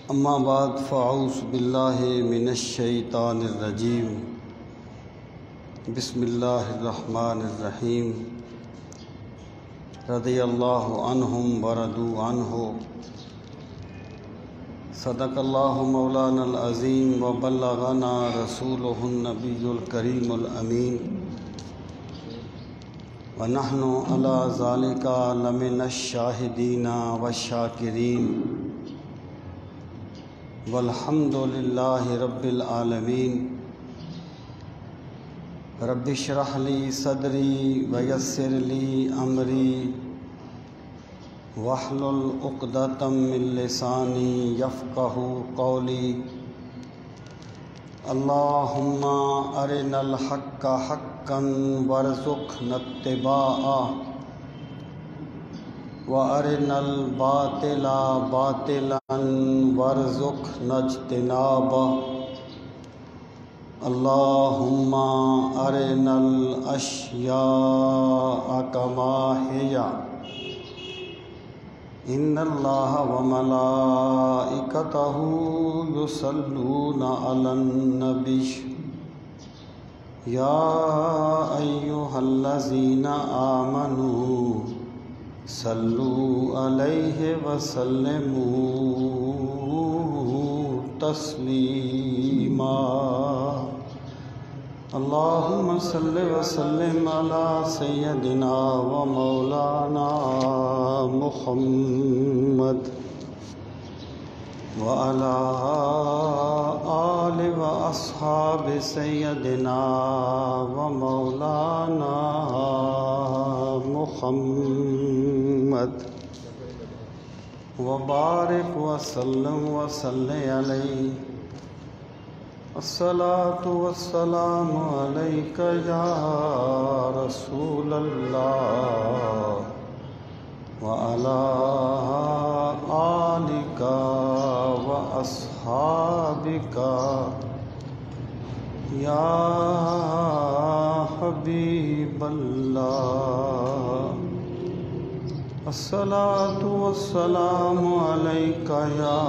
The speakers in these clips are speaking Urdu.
اما بعد فاعوذ باللہ من الشیطان الرجیم بسم اللہ الرحمن الرحیم رضی اللہ عنہم ورضوا عنہ صدق اللہ مولانا العظیم وبلغنا رسولہ النبی الکریم الامین ونحن علی ذالک لمن الشاہدین والشاکرین والحمد للہ رب العالمین رب اشرح لی صدری ویسر لی امری واحلل عقدۃ من لسانی یفقہوا قولی اللہم ارنا الحق حقا وارزقنا اتباعہ وارنا الباطل باطلا وارزقنا اجتنابہ اللہم ارنا الاشیاء کما ہی ان اللہ وملائکتہ یصلون علی النبی یا ایہا الذین آمنوا صلوا علیہ وسلموا تسلیما اللہم صل وسلم علی سیدنا و مولانا محمد وعلی آل و اصحاب سیدنا و مولانا محمد وبارک وسلم وصلی علیہ الصلاة والسلام علیک یا رسول اللہ وعلی آلک واصحابک یا حبیب اللہ الصلاة والسلام علیک یا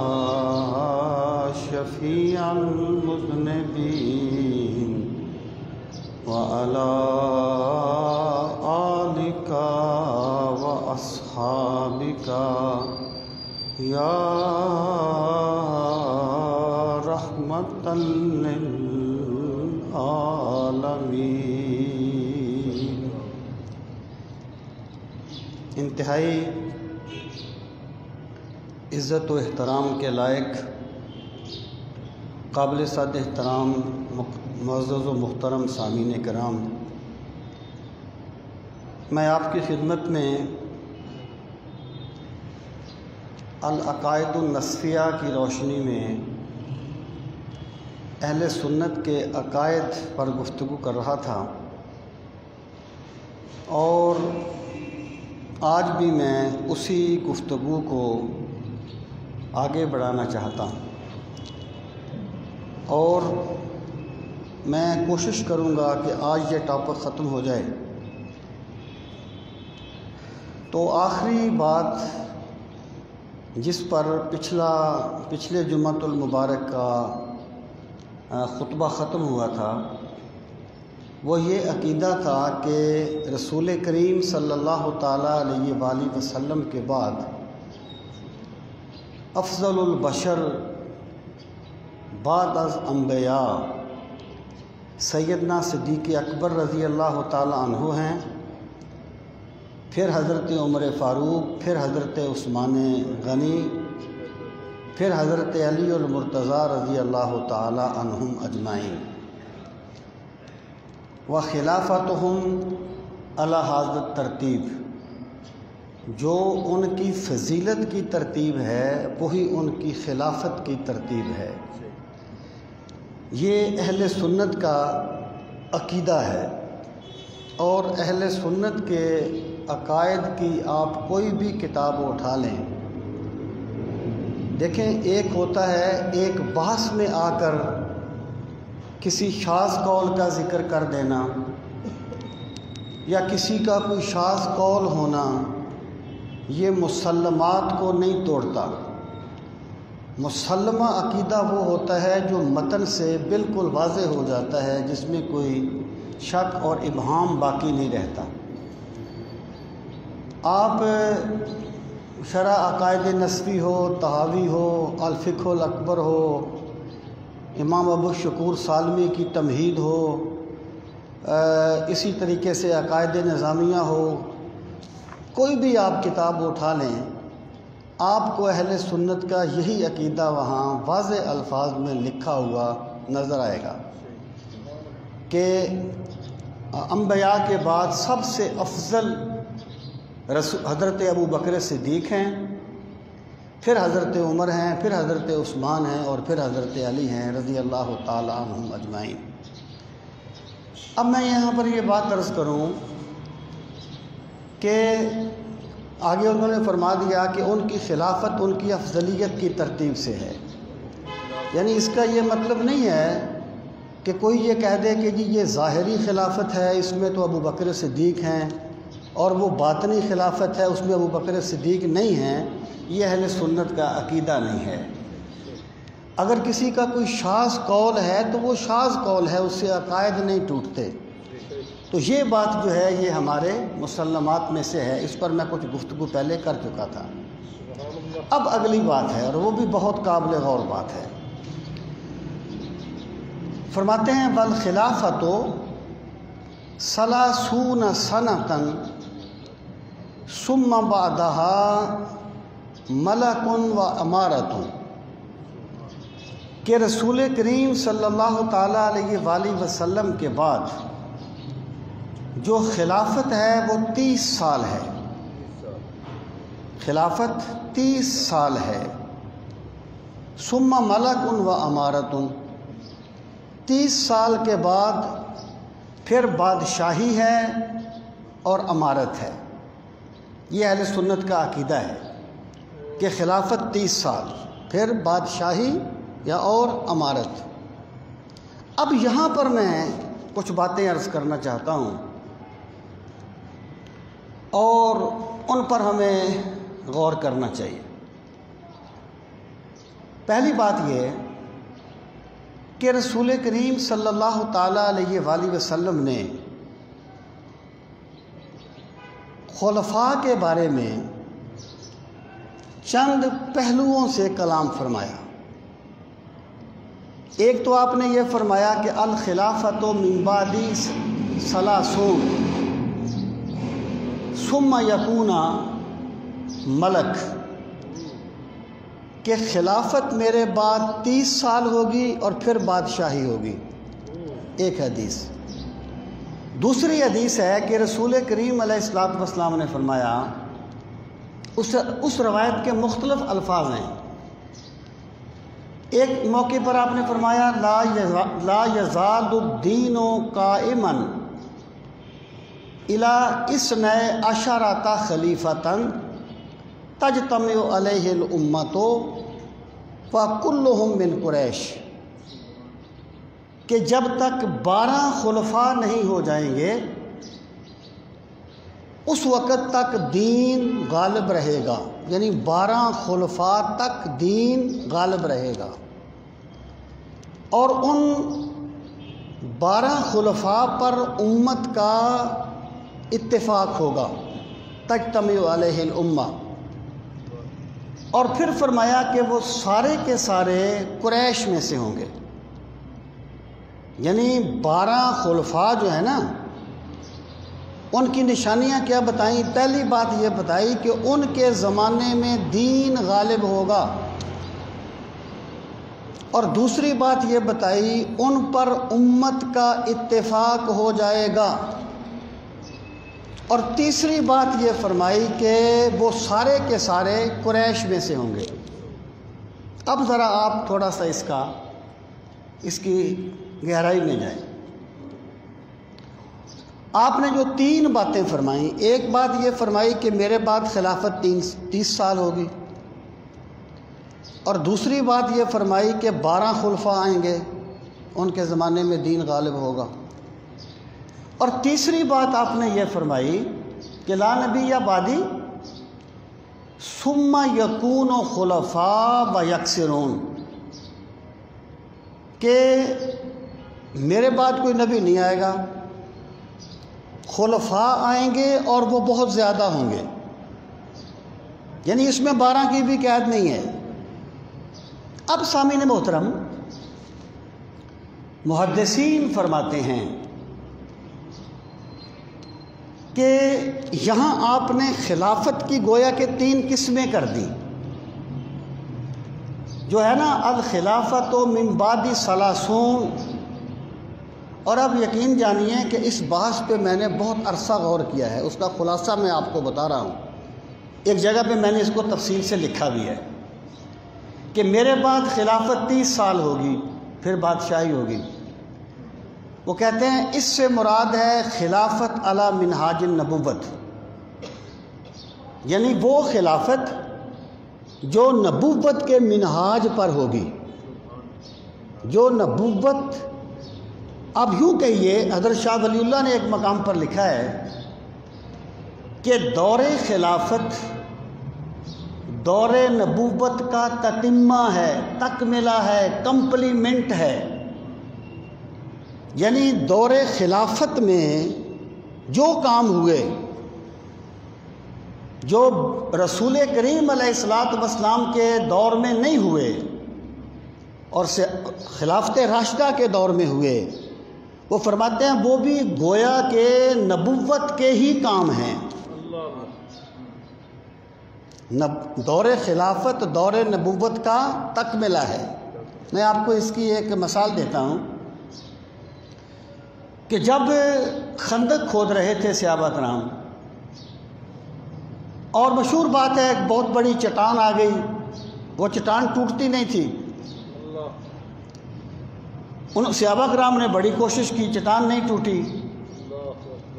شفیع المذنبین وعلی آلک واصحابک یا رحمۃ للعالمین۔ انتہائی عزت و احترام کے لائق قابل صد احترام معزز و محترم سامعین کرام، میں آپ کی خدمت میں العقائد النصفیہ کی روشنی میں اہل سنت کے عقائد پر گفتگو کر رہا تھا، اور آج بھی میں اسی گفتگو کو آگے بڑھانا چاہتا ہوں، اور میں کوشش کروں گا کہ آج یہ ٹاپک ختم ہو جائے تو آخری بات جس پر پچھلے جمعۃ المبارک کا خطبہ ختم ہوا تھا وہ یہ عقیدہ تھا کہ رسول کریم صلی اللہ تعالیٰ علیہ وآلہ وسلم کے بعد افضل البشر بعد از انبیاء سیدنا صدیق اکبر رضی اللہ تعالیٰ عنہ ہیں، پھر حضرت عمر فاروق، پھر حضرت عثمان غنی، پھر حضرت علی المرتضیٰ رضی اللہ تعالیٰ عنہم اجمعین، وخلافتہم علی ھذا الترتیب، جو ان کی فضیلت کی ترتیب ہے وہی ان کی خلافت کی ترتیب ہے۔ یہ اہل سنت کا عقیدہ ہے، اور اہل سنت کے عقائد کی آپ کوئی بھی کتاب اٹھا لیں، دیکھیں ایک ہوتا ہے ایک بحث میں آ کر کسی شاذ قول کا ذکر کر دینا یا کسی کا کوئی شاذ قول ہونا یہ مسلمات کو نہیں توڑتا۔ مسلمہ عقیدہ وہ ہوتا ہے جو متن سے بالکل واضح ہو جاتا ہے، جس میں کوئی شک اور ابہام باقی نہیں رہتا۔ آپ شرح عقائد نسبی ہو، طحاوی ہو، الفقہ الاکبر ہو، امام ابو شکور سالمی کی تمہید ہو، اسی طریقے سے عقائد نظامیہ ہو، کوئی بھی آپ کتاب اٹھا لیں، آپ کو اہل سنت کا یہی عقیدہ وہاں واضح الفاظ میں لکھا ہوا نظر آئے گا کہ انبیاء کے بعد سب سے افضل حضرت ابو بکر صدیق ہیں، پھر حضرت عمر ہیں، پھر حضرت عثمان ہیں، اور پھر حضرت علی ہیں رضی اللہ تعالی عنہم اجمعین۔ اب میں یہاں پر یہ بات عرض کروں کہ آگے انہوں نے فرما دیا کہ ان کی خلافت ان کی افضلیت کی ترتیب سے ہے، یعنی اس کا یہ مطلب نہیں ہے کہ کوئی یہ کہہ دے کہ جی یہ ظاہری خلافت ہے، اس میں تو ابو بکر صدیق ہیں، اور وہ باطنی خلافت ہے، اس میں ابو بکر صدیق نہیں ہیں۔ یہ اہل سنت کا عقیدہ نہیں ہے۔ اگر کسی کا کوئی شاذ قول ہے تو وہ شاذ قول ہے، اس سے عقائد نہیں ٹوٹتے۔ تو یہ بات جو ہے یہ ہمارے مسلمات میں سے ہے، اس پر میں کچھ گفتگو پہلے کر چکا تھا۔ اب اگلی بات ہے، اور وہ بھی بہت قابل غور بات ہے۔ فرماتے ہیں والخلافۃ ثلاثون سنۃ ثم بعدها ملک و امارۃ، کہ رسول کریم صلی اللہ تعالیٰ علیہ وآلہ وسلم کے بعد جو خلافت ہے وہ 30 سال ہے، خلافت 30 سال ہے۔ ثم ملک و امارۃ، 30 سال کے بعد پھر بادشاہی ہے اور امارت ہے۔ یہ اہل سنت کا عقیدہ ہے کہ خلافت 30 سال، پھر بادشاہی یا اور امارت۔ اب یہاں پر میں کچھ باتیں عرض کرنا چاہتا ہوں، اور ان پر ہمیں غور کرنا چاہیے۔ پہلی بات یہ کہ رسول کریم صلی اللہ تعالیٰ علیہ وآلہ وسلم نے خلفاء کے بارے میں چند پہلوؤں سے کلام فرمایا۔ ایک تو آپ نے یہ فرمایا کہ الخلافۃ من بعدی ثلاثون ثم یکون ملک، کہ خلافت میرے بعد 30 سال ہوگی اور پھر بادشاہی ہوگی، ایک حدیث۔ دوسری حدیث ہے کہ رسول کریم علیہ السلام نے فرمایا، اس روایت کے مختلف الفاظ ہیں۔ ایک موقع پر آپ نے فرمایا لا یزال الدین قائما الی 12 خلیفۃ تجتمع علیہ الامۃ فکلہم من قریش، کہ جب تک 12 خلفاء نہیں ہو جائیں گے اس وقت تک دین غالب رہے گا، یعنی 12 خلفاء تک دین غالب رہے گا، اور ان 12 خلفاء پر امت کا اتفاق ہوگا، تجتمع علیہ الامہ۔ اور پھر فرمایا کہ وہ سارے کے سارے قریش میں سے ہوں گے، یعنی 12 خلفاء جو ہے نا، ان کی نشانیاں کیا بتائیں؟ پہلی بات یہ بتائی کہ ان کے زمانے میں دین غالب ہوگا، اور دوسری بات یہ بتائی ان پر امت کا اتفاق ہو جائے گا، اور تیسری بات یہ فرمائی کہ وہ سارے کے سارے قریش میں سے ہوں گے۔ اب ذرا آپ تھوڑا سا اس کی گہرائی میں جائیں۔ آپ نے جو 3 باتیں فرمائیں، ایک بات یہ فرمائی کہ میرے بعد خلافت 30 سال ہوگی، اور دوسری بات یہ فرمائی کہ 12 خلفاء آئیں گے، ان کے زمانے میں دین غالب ہوگا، اور تیسری بات آپ نے یہ فرمائی کہ لا نبی یا بعدی ثم یکون خلفاء و یکثرون، کہ میرے بعد کوئی نبی نہیں آئے گا، خلفاء آئیں گے اور وہ بہت زیادہ ہوں گے، یعنی اس میں 12 کی بھی قید نہیں ہے۔ اب سامعین محترم، محدثین فرماتے ہیں کہ یہاں آپ نے خلافت کی گویا کہ 3 قسمیں کر دی، جو ہے نا الخلافت من بعد 30، اور اب یقین جانیے کہ اس بحث پہ میں نے بہت عرصہ غور کیا ہے، اس کا خلاصہ میں آپ کو بتا رہا ہوں۔ ایک جگہ پہ میں نے اس کو تفصیل سے لکھا بھی ہے کہ میرے بعد خلافت 30 سال ہوگی، پھر بادشاہی ہوگی۔ وہ کہتے ہیں اس سے مراد ہے خلافت علی منہاج النبوت، یعنی وہ خلافت جو نبوت کے منہاج پر ہوگی، جو نبوت، اب یوں کہیے، حضرت شاہ ولی اللہ نے ایک مقام پر لکھا ہے کہ دور خلافت دور نبوت کا تتمہ ہے، تکملہ ہے، کمپلیمنٹ ہے، یعنی دور خلافت میں جو کام ہوئے، جو رسول کریم علیہ السلام کے دور میں نہیں ہوئے اور خلافت راشدہ کے دور میں ہوئے، وہ فرماتے ہیں وہ بھی گویا کہ نبوت کے ہی کام ہیں۔ دور خلافت دور نبوت کا تکملہ ہے۔ میں آپ کو اس کی ایک مثال دیتا ہوں کہ جب خندق کھود رہے تھے صحابہ کرام، اور مشہور بات ہے ایک بہت بڑی چٹان آ گئی، وہ چٹان ٹوٹتی نہیں تھی، ان صحابہ کرام نے بڑی کوشش کی، چٹان نہیں ٹوٹی،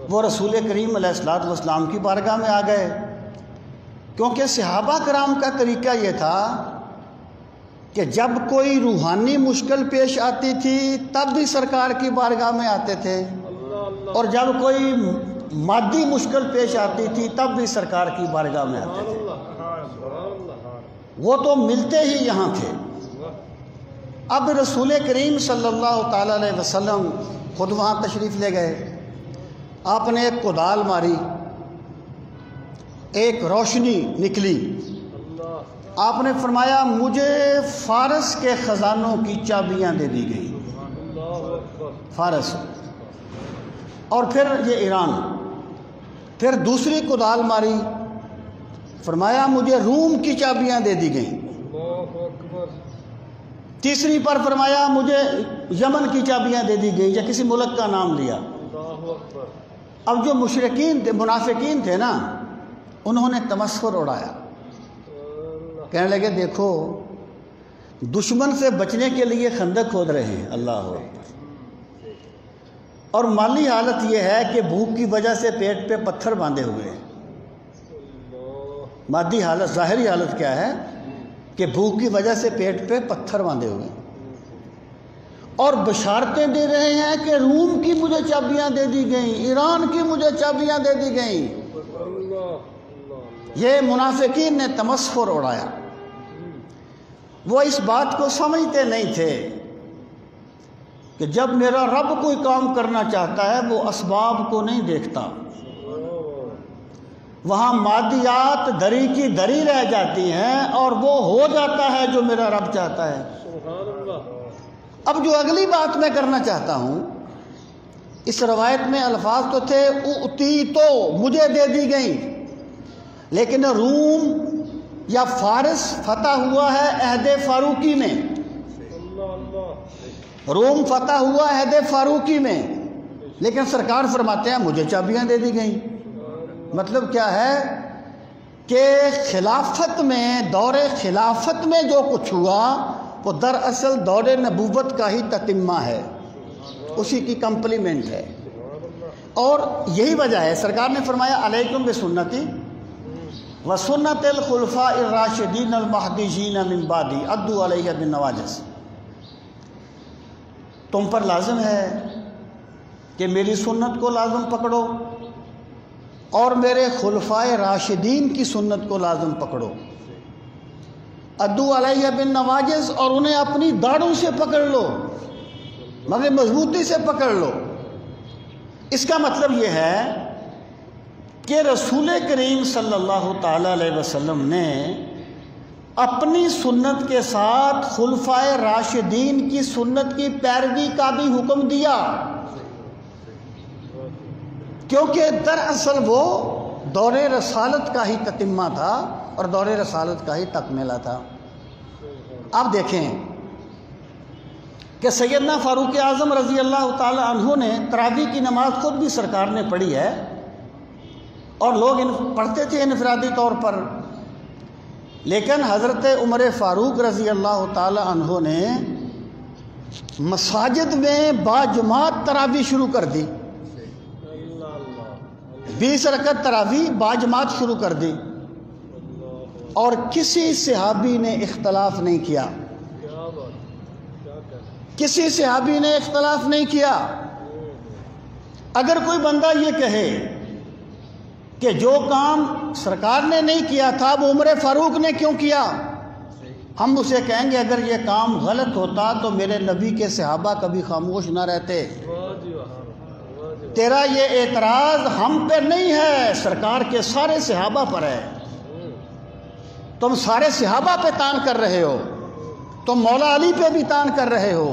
وہ رسول کریم علیہ السلام کی بارگاہ میں آ گئے، کیونکہ صحابہ کرام کا طریقہ یہ تھا کہ جب کوئی روحانی مشکل پیش آتی تھی تب بھی سرکار کی بارگاہ میں آتے تھے، اور جب کوئی مادی مشکل پیش آتی تھی تب بھی سرکار کی بارگاہ میں آتے تھے، وہ تو ملتے ہی یہاں تھے۔ اب رسول کریم صلی اللہ تعالی علیہ وسلم خود وہاں تشریف لے گئے، آپ نے ایک کدال ماری، ایک روشنی نکلی، آپ نے فرمایا مجھے فارس کے خزانوں کی چابیاں دے دی گئیں، فارس، اور پھر یہ ایران، پھر دوسری کدال ماری، فرمایا مجھے روم کی چابیاں دے دی گئیں، تیسری پر فرمایا مجھے یمن کی چابیاں دے دی گئیں، یا کسی ملک کا نام لیا۔ اب جو مشرکین تھے، منافقین تھے نا، انہوں نے تمسخر اڑایا، کہنے لگے دیکھو دشمن سے بچنے کے لیے خندق کھود رہے ہیں، اللہ اکبر، اور مالی حالت یہ ہے کہ بھوک کی وجہ سے پیٹ پہ پتھر باندھے ہوئے ہیں۔ مادی حالت، ظاہری حالت کیا ہے کہ بھوک کی وجہ سے پیٹ پہ پتھر باندھے ہوئے ہیں، اور بشارتیں دے رہے ہیں کہ روم کی مجھے چابیاں دے دی گئیں، ایران کی مجھے چابیاں دے دی گئیں۔ یہ منافقین نے تمسخر اڑایا، وہ اس بات کو سمجھتے نہیں تھے کہ جب میرا رب کوئی کام کرنا چاہتا ہے وہ اسباب کو نہیں دیکھتا، وہاں مادیات دری کی دری رہ جاتی ہیں اور وہ ہو جاتا ہے جو میرا رب چاہتا ہے۔ اب جو اگلی بات میں کرنا چاہتا ہوں، اس روایت میں الفاظ تو تھے اُتی تو مجھے دے دی گئیں، لیکن روم یا فارس فتح ہوا ہے عہد فاروقی میں، روم فتح ہوا عہد فاروقی میں، لیکن سرکار فرماتے ہیں مجھے چابیاں دے دی گئیں۔ مطلب کیا ہے کہ خلافت میں، دور خلافت میں جو کچھ ہوا وہ دراصل دور نبوت کا ہی تتمہ ہے، اسی کی کمپلیمنٹ ہے، اور یہی وجہ ہے سرکار نے فرمایا علیکم بسنتی وسنت الخلفاء الراشدین المہدیین من بعدی عضوا علیہا بالنواجذ، تم پر لازم ہے کہ میری سنت کو لازم پکڑو، اور میرے خلفائے راشدین کی سنت کو لازم پکڑو، ادو علیہ بن نواجز، اور انہیں اپنی داڑھوں سے پکڑ لو، مگر مضبوطی سے پکڑ لو۔ اس کا مطلب یہ ہے کہ رسول کریم صلی اللہ تعالی علیہ وسلم نے اپنی سنت کے ساتھ خلفائے راشدین کی سنت کی پیروی کا بھی حکم دیا، کیونکہ دراصل وہ دور رسالت کا ہی تتمہ تھا اور دور رسالت کا ہی تکملہ تھا۔ آپ دیکھیں کہ سیدنا فاروق اعظم رضی اللہ تعالی عنہ نے تراویح کی نماز خود بھی سرکار نے پڑھی ہے، اور لوگ پڑھتے تھے انفرادی طور پر، لیکن حضرت عمر فاروق رضی اللہ تعالی عنہ نے مساجد میں باجماعت تراویح شروع کر دی، 20 رکعت تراویح باجماعت شروع کر دی، اور کسی صحابی نے اختلاف نہیں کیا، کسی صحابی نے اختلاف نہیں کیا۔ اگر کوئی بندہ یہ کہے کہ جو کام سرکار نے نہیں کیا تھا وہ عمر فاروق نے کیوں کیا، ہم اسے کہیں گے اگر یہ کام غلط ہوتا تو میرے نبی کے صحابہ کبھی خاموش نہ رہتے۔ تیرا یہ اعتراض ہم پہ نہیں ہے، سرکار کے سارے صحابہ پر ہے۔ تم سارے صحابہ پہ تان کر رہے ہو، تم مولا علی پہ بھی تان کر رہے ہو،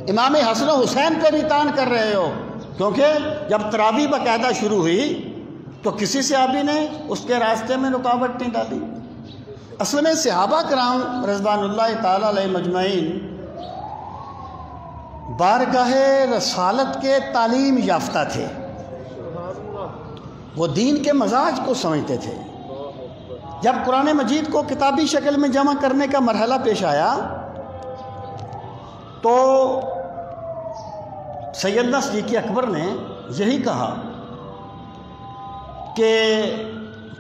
امام حسن و حسین پہ بھی تان کر رہے ہو، کیونکہ جب تراویح باقاعدہ شروع ہوئی تو کسی صحابی نے اس کے راستے میں رکاوٹ نہیں ڈالی۔ اصل میں صحابہ کرام رضوان اللہ تعالی علیہ مجمعین بارگاہ رسالت کے تعلیم یافتہ تھے، وہ دین کے مزاج کو سمجھتے تھے۔ جب قرآن مجید کو کتابی شکل میں جمع کرنے کا مرحلہ پیش آیا تو سیدنا صدیق اکبر نے یہی کہا کہ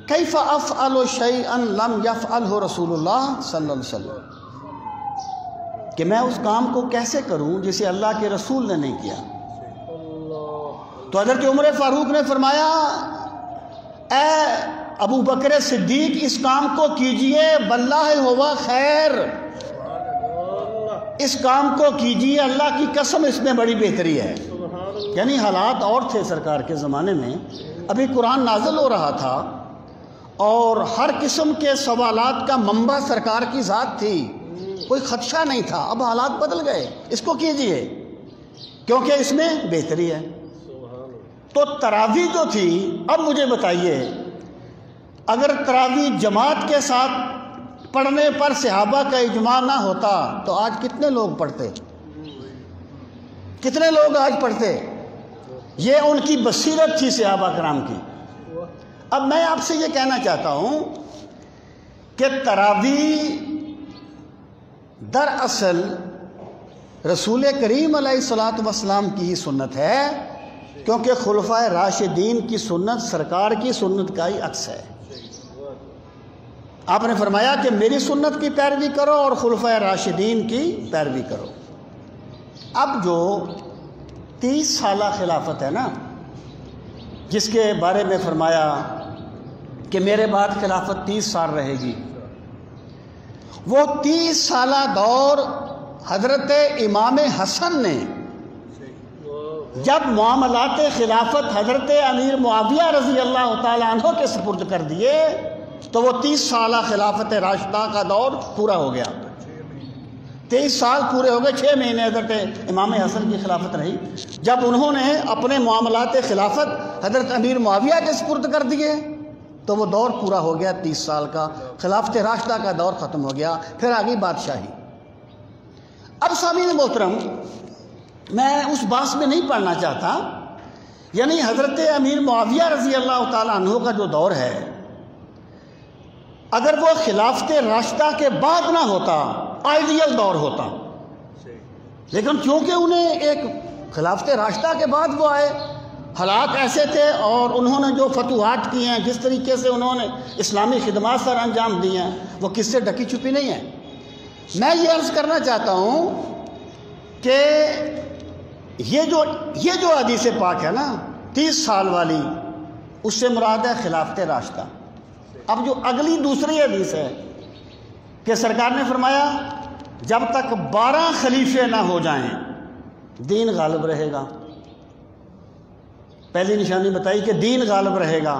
کیف افعل شیئا لم یفعلہ رسول اللہ صلی اللہ علیہ وسلم، کہ میں اس کام کو کیسے کروں جسے اللہ کے رسول نے نہیں کیا۔ تو حضرت عمر فاروق نے فرمایا اے ابو بکر صدیق اس کام کو کیجئے، واللہ ہوا خیر، اس کام کو کیجئے، اللہ کی قسم اس میں بڑی بہتری ہے۔ یعنی حالات اور تھے سرکار کے زمانے میں، ابھی قرآن نازل ہو رہا تھا اور ہر قسم کے سوالات کا منبع سرکار کی ذات تھی، کوئی خدشہ نہیں تھا۔ اب حالات بدل گئے، اس کو کیجئے کیونکہ اس میں بہتری ہے۔ تو تراویح جو تھی، اب مجھے بتائیے اگر تراویح جماعت کے ساتھ پڑھنے پر صحابہ کا اجماع نہ ہوتا تو آج کتنے لوگ پڑھتے، کتنے لوگ آج پڑھتے؟ یہ ان کی بصیرت تھی صحابہ کرام کی۔ اب میں آپ سے یہ کہنا چاہتا ہوں کہ تراویح دراصل رسول کریم علیہ الصلوۃ والسلام کی ہی سنت ہے، کیونکہ خلفائے راشدین کی سنت سرکار کی سنت کا ہی عکس ہے۔ آپ نے فرمایا کہ میری سنت کی پیروی کرو اور خلفائے راشدین کی پیروی کرو۔ اب جو 30 سالہ خلافت ہے نا، جس کے بارے میں فرمایا کہ میرے بعد خلافت 30 سال رہے گی، وہ 30 سالہ دور حضرت امام حسن نے جب معاملات خلافت حضرت امیر معاویہ رضی اللہ تعالی عنہ کے سپرد کر دیے تو وہ 30 سالہ خلافت راشدہ کا دور پورا ہو گیا۔ 23 سال پورے ہو گئے، 6 مہینے حضرت امام حسن کی خلافت رہی۔ جب انہوں نے اپنے معاملات خلافت حضرت امیر معاویہ کے سپرد کر دیے تو وہ دور پورا ہو گیا، 30 سال کا خلافت راشدہ کا دور ختم ہو گیا، پھر آگئی بادشاہی۔ اب سامعین محترم، میں اس باس میں نہیں پڑھنا چاہتا، یعنی حضرت امیر معاویہ رضی اللہ تعالیٰ عنہ کا جو دور ہے، اگر وہ خلافت راشدہ کے بعد نہ ہوتا آئیڈیل دور ہوتا، لیکن چونکہ انہیں ایک خلافت راشدہ کے بعد وہ آئے، حالات ایسے تھے اور انہوں نے جو فتوحات کی ہیں، جس طریقے سے انہوں نے اسلامی خدمات سر انجام دی ہیں، وہ کس سے ڈھکی چھپی نہیں ہے۔ میں یہ عرض کرنا چاہتا ہوں کہ یہ جو حدیث پاک ہے نا 30 سال والی، اس سے مراد ہے خلافت راشدہ۔ اب جو اگلی دوسری حدیث ہے کہ سرکار نے فرمایا جب تک 12 خلیفے نہ ہو جائیں دین غالب رہے گا۔ پہلی نشانی بتائی کہ دین غالب رہے گا،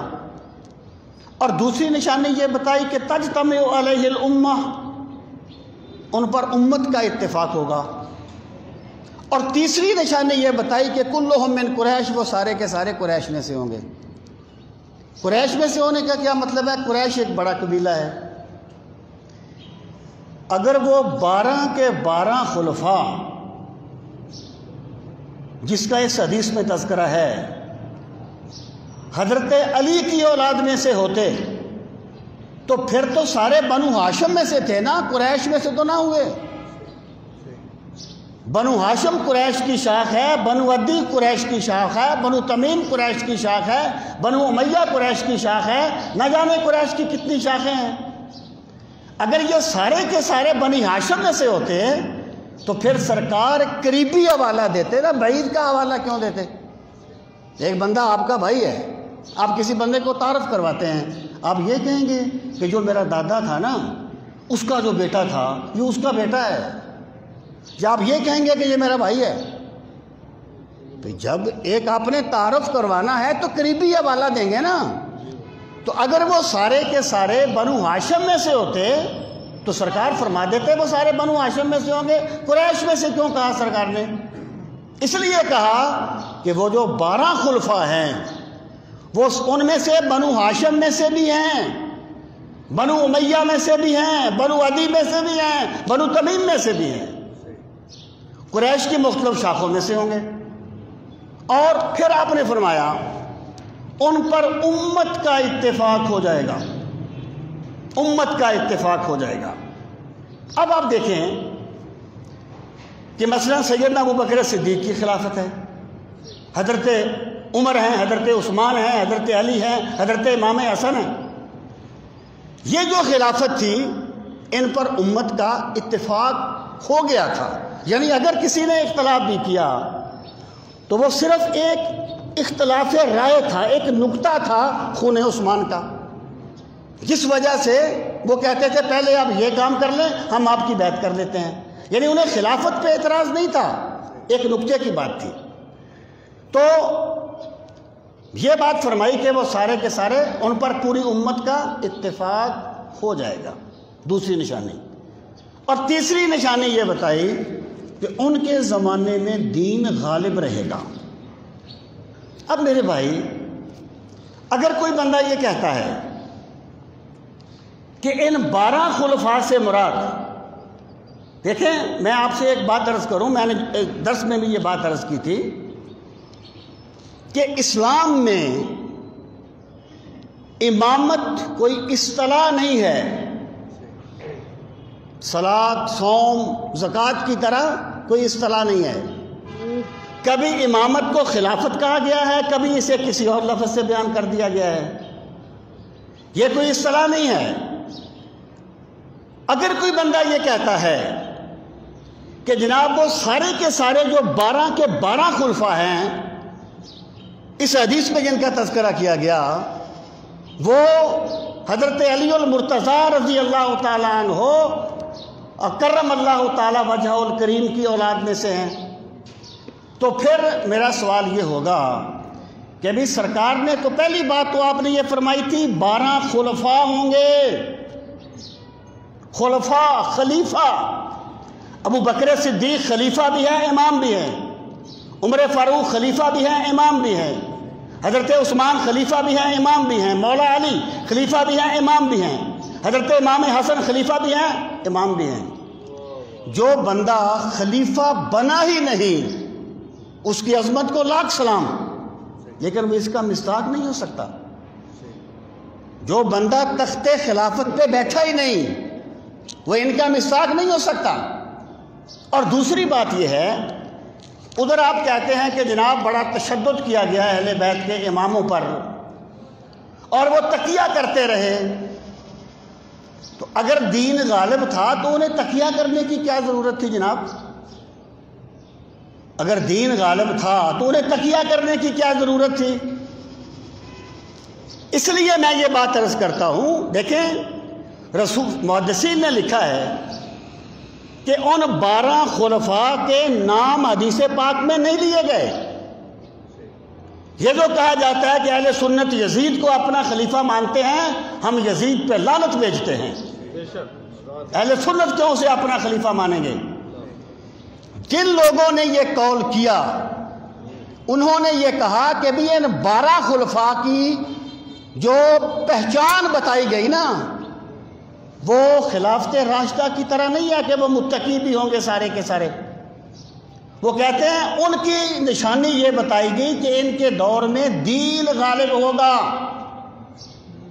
اور دوسری نشانی یہ بتائی کہ تجتمع علیہ الامہ، ان پر امت کا اتفاق ہوگا، اور تیسری نشانی یہ بتائی کہ کلہم من قریش، وہ سارے کے سارے قریش میں سے ہوں گے۔ قریش میں سے ہونے کا کیا مطلب ہے؟ قریش ایک بڑا قبیلہ ہے، اگر وہ 12 کے 12 خلفاء جس کا اس حدیث میں تذکرہ ہے حضرت علی کی اولاد میں سے ہوتے تو پھر تو سارے بنو ہاشم میں سے تھے نا، قریش میں سے تو نہ ہوئے۔ بنو ہاشم قریش کی شاخ ہے، بنو عدی قریش کی شاخ ہے، بنو تمیم قریش کی شاخ ہے، بنو امیہ قریش کی شاخ ہے، نہ جانے قریش کی کتنی شاخیں ہیں۔ اگر یہ سارے کے سارے بنی ہاشم میں سے ہوتے تو پھر سرکار قریبی حوالہ دیتے نا، بعید کا حوالہ کیوں دیتے؟ ایک بندہ آپ کا بھائی ہے، آپ کسی بندے کو تعارف کرواتے ہیں، آپ یہ کہیں گے کہ جو میرا دادا تھا نا اس کا جو بیٹا تھا یہ اس کا بیٹا ہے، یا آپ یہ کہیں گے کہ یہ میرا بھائی ہے؟ تو جب ایک آپ نے تعارف کروانا ہے تو قریبی حوالہ دیں گے نا۔ تو اگر وہ سارے کے سارے بنو ہاشم میں سے ہوتے تو سرکار فرما دیتے وہ سارے بنو ہاشم میں سے ہوں گے۔ قریش میں سے کیوں کہا سرکار نے؟ اس لیے کہا کہ وہ جو 12 خلفاء ہیں وہ ان میں سے بنو ہاشم میں سے بھی ہیں، بنو امیہ میں سے بھی ہیں، بنو عدی میں سے بھی ہیں، بنو تمیم میں سے بھی ہیں، قریش کی مختلف شاخوں میں سے ہوں گے۔ اور پھر آپ نے فرمایا ان پر امت کا اتفاق ہو جائے گا، امت کا اتفاق ہو جائے گا۔ اب آپ دیکھیں کہ مثلا سیدنا ابوبکر صدیق کی خلافت ہے، حضرت عمر ہیں، حضرت عثمان ہیں، حضرت علی ہیں، حضرت امام حسن ہیں۔ یہ جو خلافت تھی ان پر امت کا اتفاق ہو گیا تھا، یعنی اگر کسی نے اختلاف بھی کیا تو وہ صرف ایک اختلاف رائے تھا، ایک نقطہ تھا خون عثمان کا، جس وجہ سے وہ کہتے تھے پہلے آپ یہ کام کر لیں ہم آپ کی بیعت کر لیتے ہیں، یعنی انہیں خلافت پہ اعتراض نہیں تھا، ایک نقطے کی بات تھی۔ تو یہ بات فرمائی کہ وہ سارے کے سارے ان پر پوری امت کا اتفاق ہو جائے گا، دوسری نشانی۔ اور تیسری نشانی یہ بتائی کہ ان کے زمانے میں دین غالب رہے گا۔ اب میرے بھائی اگر کوئی بندہ یہ کہتا ہے کہ ان 12 خلفاء سے مراد، دیکھیں میں آپ سے ایک بات عرض کروں، میں نے درس میں بھی یہ بات عرض کی تھی کہ اسلام میں امامت کوئی اصطلاح نہیں ہے، صلاۃ، صوم، زکوٰۃ کی طرح کوئی اصطلاح نہیں ہے۔ کبھی امامت کو خلافت کہا گیا ہے، کبھی اسے کسی اور لفظ سے بیان کر دیا گیا ہے، یہ کوئی اصطلاح نہیں ہے۔ اگر کوئی بندہ یہ کہتا ہے کہ جناب وہ سارے کے سارے جو 12 کے 12 خلفاء ہیں اس حدیث میں جن کا تذکرہ کیا گیا وہ حضرت علی المرتضیٰ رضی اللہ تعالیٰ عنہ اور کرم اللہ تعالیٰ وجہ الکریم کی اولاد میں سے ہیں، تو پھر میرا سوال یہ ہوگا کہ ابھی سرکار نے تو پہلی بات تو آپ نے یہ فرمائی تھی 12 خلفاء ہوں گے، خلفاء، خلیفہ۔ ابو بکر صدیق خلیفہ بھی ہے، امام بھی ہے، عمر فاروق خلیفہ بھی ہیں، امام بھی ہیں، حضرت عثمان خلیفہ بھی ہیں، امام بھی ہیں، مولا علی خلیفہ بھی ہیں، امام بھی ہیں، حضرت امام حسن خلیفہ بھی ہیں، امام بھی ہیں۔ جو بندہ خلیفہ بنا ہی نہیں اس کی عظمت کو لاکھ سلام، لیکن وہ اس کا مصداق نہیں ہو سکتا۔ جو بندہ تخت خلافت پہ بیٹھا ہی نہیں وہ ان کا مصداق نہیں ہو سکتا۔ اور دوسری بات یہ ہے، ادھر آپ کہتے ہیں کہ جناب بڑا تشدد کیا گیا ہے اہل بیت کے اماموں پر اور وہ تقیہ کرتے رہے، تو اگر دین غالب تھا تو انہیں تقیہ کرنے کی کیا ضرورت تھی جناب؟ اگر دین غالب تھا تو انہیں تقیہ کرنے کی کیا ضرورت تھی؟ اس لیے میں یہ بات عرض کرتا ہوں، دیکھیں رسول محدثین نے لکھا ہے کہ ان 12 خلفاء کے نام حدیث پاک میں نہیں لیے گئے۔ یہ جو کہا جاتا ہے کہ اہل سنت یزید کو اپنا خلیفہ مانتے ہیں، ہم یزید پہ لعنت بھیجتے ہیں، اہل سنت کیوں اسے اپنا خلیفہ مانیں گے؟ جن لوگوں نے یہ قول کیا انہوں نے یہ کہا کہ بھی ان 12 خلفاء کی جو پہچان بتائی گئی نا وہ خلافت راشدہ کی طرح نہیں ہے کہ وہ متقی بھی ہوں گے سارے کے سارے۔ وہ کہتے ہیں ان کی نشانی یہ بتائی گئی کہ ان کے دور میں دین غالب ہوگا،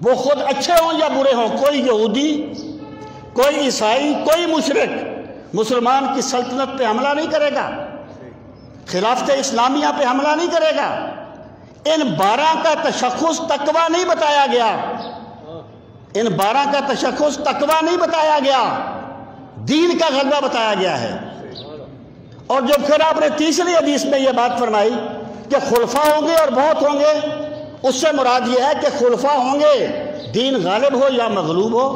وہ خود اچھے ہوں یا برے ہوں، کوئی یہودی، کوئی عیسائی، کوئی مشرک مسلمان کی سلطنت پہ حملہ نہیں کرے گا، خلافت اسلامیہ پہ حملہ نہیں کرے گا۔ ان 12 کا تشخص تقویٰ نہیں بتایا گیا، ان 12 کا تشخص تقویٰ نہیں بتایا گیا، دین کا غلبہ بتایا گیا ہے۔ اور جو پھر آپ نے تیسری حدیث میں یہ بات فرمائی کہ خلفاء ہوں گے اور بہت ہوں گے، اس سے مراد یہ ہے کہ خلفاء ہوں گے، دین غالب ہو یا مغلوب ہو،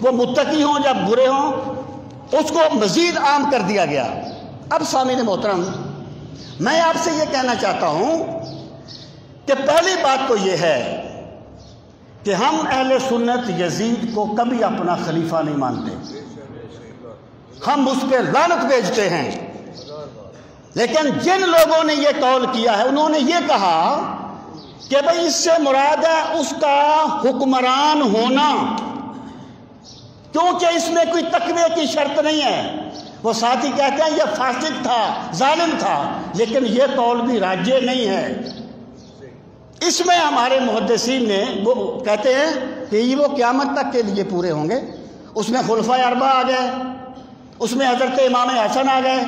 وہ متقی ہوں یا برے ہوں، اس کو مزید عام کر دیا گیا۔ اب سامعین محترم، میں آپ سے یہ کہنا چاہتا ہوں کہ پہلی بات تو یہ ہے کہ ہم اہل سنت یزید کو کبھی اپنا خلیفہ نہیں مانتے، ہم اس پہ لعنت بھیجتے ہیں۔ لیکن جن لوگوں نے یہ قول کیا ہے انہوں نے یہ کہا کہ بھئی اس سے مراد ہے اس کا حکمران ہونا، کیونکہ اس میں کوئی تقوی کی شرط نہیں ہے۔ وہ ساتھ ہی کہتے ہیں یہ فاسق تھا، ظالم تھا، لیکن یہ قول بھی راجح نہیں ہے۔ اس میں ہمارے محدثین نے وہ کہتے ہیں کہ یہ وہ قیامت تک کے لیے پورے ہوں گے۔ اس میں خلفاء اربعہ آ گئے، اس میں حضرت امام حسن آ گئے،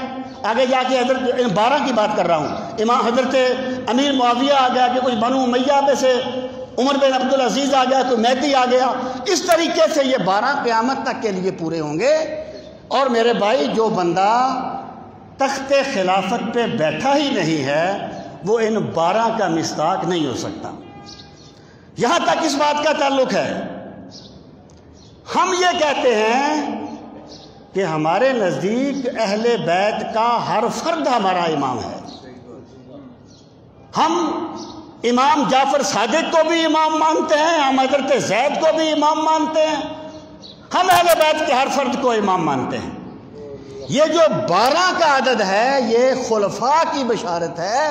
آگے جا کے حضرت 12 کی بات کر رہا ہوں، امام حضرت امیر معاویہ آ گیا کہ کچھ بنو امیہ میں سے عمر بن عبدالعزیز آ گیا، کوئی مہدی آ گیا۔ اس طریقے سے یہ 12 قیامت تک کے لیے پورے ہوں گے۔ اور میرے بھائی، جو بندہ تخت خلافت پہ بیٹھا ہی نہیں ہے وہ ان 12 کا مصداق نہیں ہو سکتا۔ یہاں تک اس بات کا تعلق ہے، ہم یہ کہتے ہیں کہ ہمارے نزدیک اہل بیت کا ہر فرد ہمارا امام ہے۔ ہم امام جعفر صادق کو بھی امام مانتے ہیں، ہم حضرت زید کو بھی امام مانتے ہیں، ہم اہل بیت کے ہر فرد کو امام مانتے ہیں۔ یہ جو 12 کا عدد ہے یہ خلفاء کی بشارت ہے،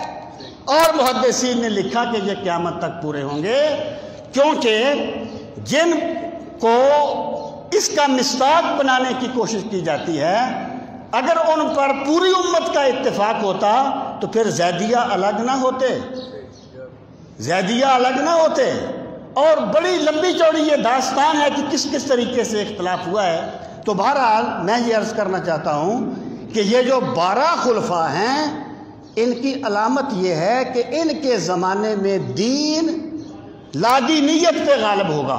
اور محدثین نے لکھا کہ یہ قیامت تک پورے ہوں گے، کیونکہ جن کو اس کا مصداق بنانے کی کوشش کی جاتی ہے، اگر ان پر پوری امت کا اتفاق ہوتا تو پھر زیدیہ الگ نہ ہوتے، زیدیہ الگ نہ ہوتے۔ اور بڑی لمبی چوڑی یہ داستان ہے کہ کس کس طریقے سے اختلاف ہوا ہے۔ تو بہرحال میں یہ عرض کرنا چاہتا ہوں کہ یہ جو 12 خلفاء ہیں ان کی علامت یہ ہے کہ ان کے زمانے میں دین لادینیت پہ غالب ہوگا،